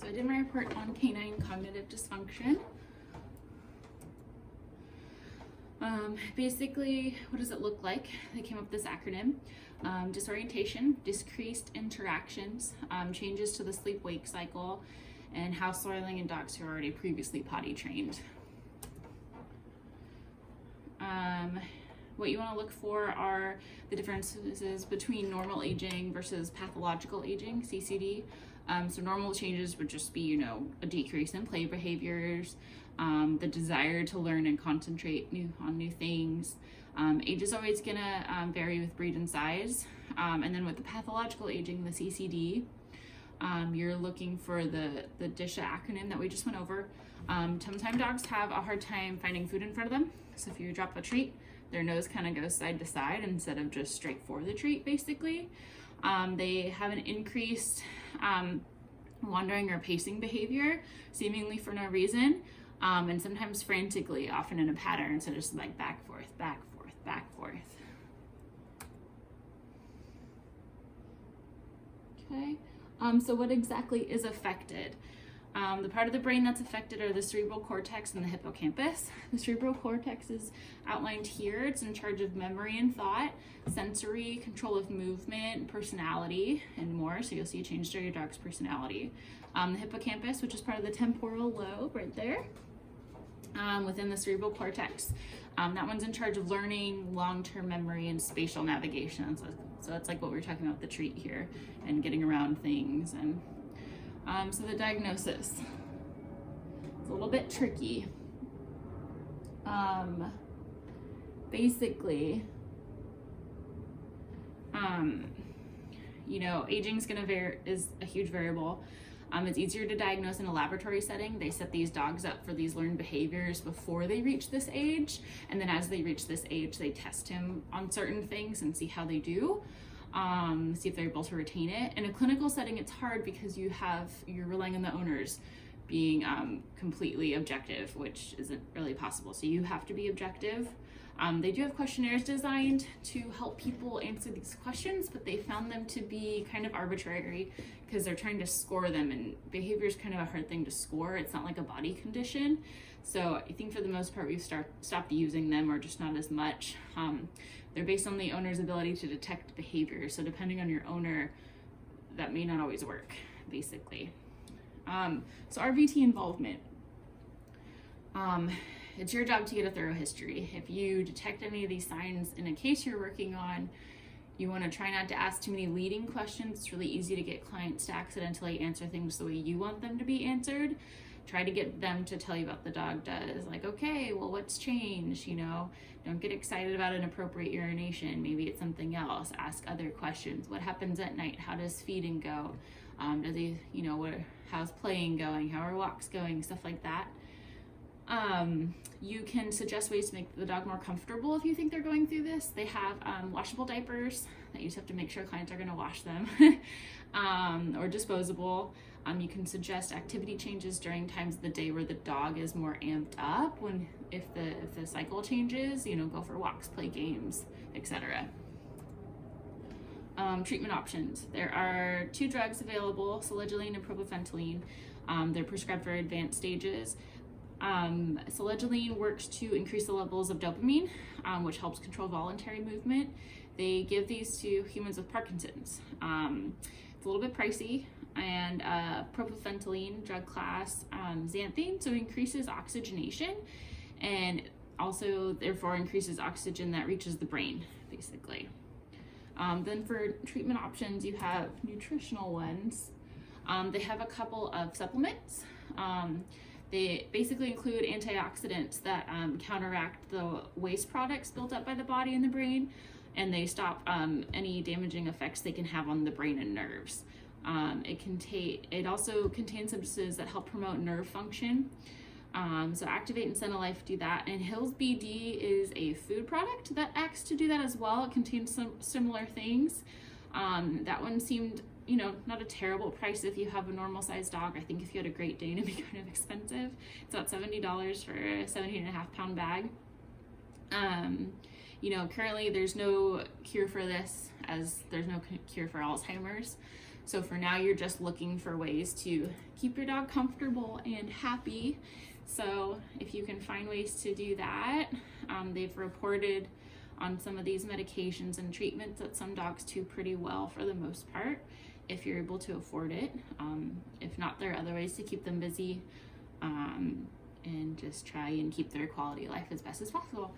I did my report on canine cognitive dysfunction. Basically, what does it look like? They came up with this acronym: disorientation, decreased interactions, changes to the sleep-wake cycle, and house soiling in dogs who are already previously potty trained. What you want to look for are the differences between normal aging versus pathological aging, CCD. So normal changes would just be, a decrease in play behaviors, the desire to learn and concentrate on new things. Age is always gonna vary with breed and size. And then with the pathological aging, the CCD, you're looking for the DSHA acronym that we just went over. Sometimes dogs have a hard time finding food in front of them. So if you drop a treat, their nose kind of goes side to side instead of just straight for the treat, basically. They have an increased wandering or pacing behavior, seemingly for no reason, and sometimes frantically, often in a pattern, so just like back, forth, back, forth, back, forth. Okay, so what exactly is affected? The part of the brain that's affected are the cerebral cortex and the hippocampus. The cerebral cortex is outlined here. It's in charge of memory and thought, sensory, control of movement, personality, and more. So you'll see a change to your dog's personality. The hippocampus, which is part of the temporal lobe right there, within the cerebral cortex. That one's in charge of learning, long-term memory, and spatial navigation. So it's like what we were talking about with the treat here, and getting around things. And so the diagnosis, it's a little bit tricky. Basically, aging is a huge variable. It's easier to diagnose in a laboratory setting. They set these dogs up for these learned behaviors before they reach this age, and then as they reach this age, they test him on certain things and see how they do. See if they're able to retain it. In a clinical setting, it's hard because you're relying on the owners being completely objective, which isn't really possible. So you have to be objective. They do have questionnaires designed to help people answer these questions, but they found them to be kind of arbitrary because they're trying to score them, and behavior is kind of a hard thing to score. It's not like a body condition. So I think for the most part, we've stopped using them, or just not as much. They're based on the owner's ability to detect behavior. So depending on your owner, that may not always work, basically. So RVT involvement. It's your job to get a thorough history. If you detect any of these signs in a case you're working on, you want to try not to ask too many leading questions. It's really easy to get clients to accidentally answer things the way you want them to be answered. Try to get them to tell you about the dog does. Like, okay, well, what's changed? Don't get excited about inappropriate urination. Maybe it's something else. Ask other questions. What happens at night? How does feeding go? Does he, how's playing going? How are walks going? Stuff like that. You can suggest ways to make the dog more comfortable if you think they're going through this. They have washable diapers that you just have to make sure clients are going to wash them, or disposable. You can suggest activity changes during times of the day where the dog is more amped up. If the cycle changes, go for walks, play games, etc. Treatment options. There are 2 drugs available, selegiline and propofentyline. They're prescribed for advanced stages. Selegiline works to increase the levels of dopamine, which helps control voluntary movement. They give these to humans with Parkinson's. It's a little bit pricey. And propofentyline drug class, xanthine, so it increases oxygenation and also therefore increases oxygen that reaches the brain, basically. Then for treatment options, you have nutritional ones. They have a couple of supplements. They basically include antioxidants that counteract the waste products built up by the body and the brain, and they stop any damaging effects they can have on the brain and nerves. It also contains substances that help promote nerve function. So Activate and Senalife do that. And Hills BD is a food product that acts to do that as well. It contains some similar things. That one seemed, not a terrible price if you have a normal sized dog. I think if you had a Great Dane, it'd be kind of expensive. It's about $70 for a 17.5-pound bag. Currently there's no cure for this, as there's no cure for Alzheimer's. So for now, you're just looking for ways to keep your dog comfortable and happy. So if you can find ways to do that, they've reported on some of these medications and treatments that some dogs do pretty well for the most part, if you're able to afford it. If not, there are other ways to keep them busy, and just try and keep their quality of life as best as possible.